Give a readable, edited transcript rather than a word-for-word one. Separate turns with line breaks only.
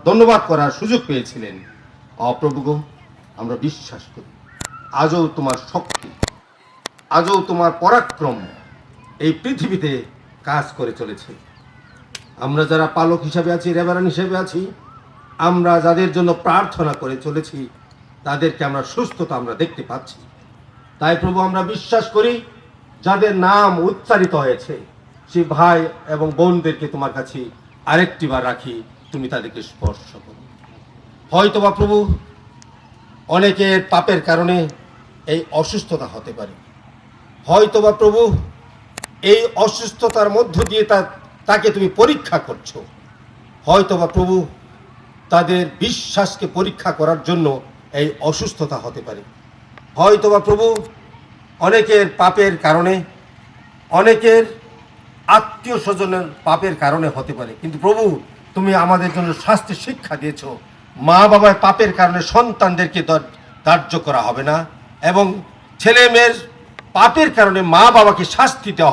ধন্যবাদ করার সুযোগ পেয়েছিলেন। অপ্রভুগো, আমরা বিশ্বাস করি আজও তোমার শক্তি, আজও তোমার পরাক্রম এই পৃথিবীতে কাজ করে চলেছে। আমরা যারা পালক হিসাবে আছি, রেভারেন্ড হিসেবে আছি, আমরা যাদের জন্য প্রার্থনা করে চলেছি তাদেরকে আমরা সুস্থতা আমরা দেখতে পাচ্ছি। তাই প্রভু, আমরা বিশ্বাস করি যাদের নাম উচ্চারিত হয়েছে সেই ভাই এবং বোনদেরকে তোমার কাছে আরেকটি বার রাখি, তুমি তাদেরকে স্পর্শ করো। হয়তোবা প্রভু অনেকের পাপের কারণে এই অসুস্থতা হতে পারে, হয়তোবা প্রভু এই অসুস্থতার মধ্য দিয়ে তাকে তুমি পরীক্ষা করছো, হয়তোবা প্রভু তাদের বিশ্বাসকে পরীক্ষা করার জন্য এই অসুস্থতা হতে পারে, হয়তোবা প্রভু অনেকের পাপের কারণে, অনেকের আত্মীয় স্বজনের পাপের কারণে হতে পারে। কিন্তু প্রভু, তুমি আমাদের জন্য শাস্তি শিক্ষা দিয়েছ, মা বাবার পাপের কারণে সন্তানদেরকে দাহ্য করা হবে না, এবং ছেলে মেয়ের পাপের কারণে মা বাবাকে শাস্তি দেওয়া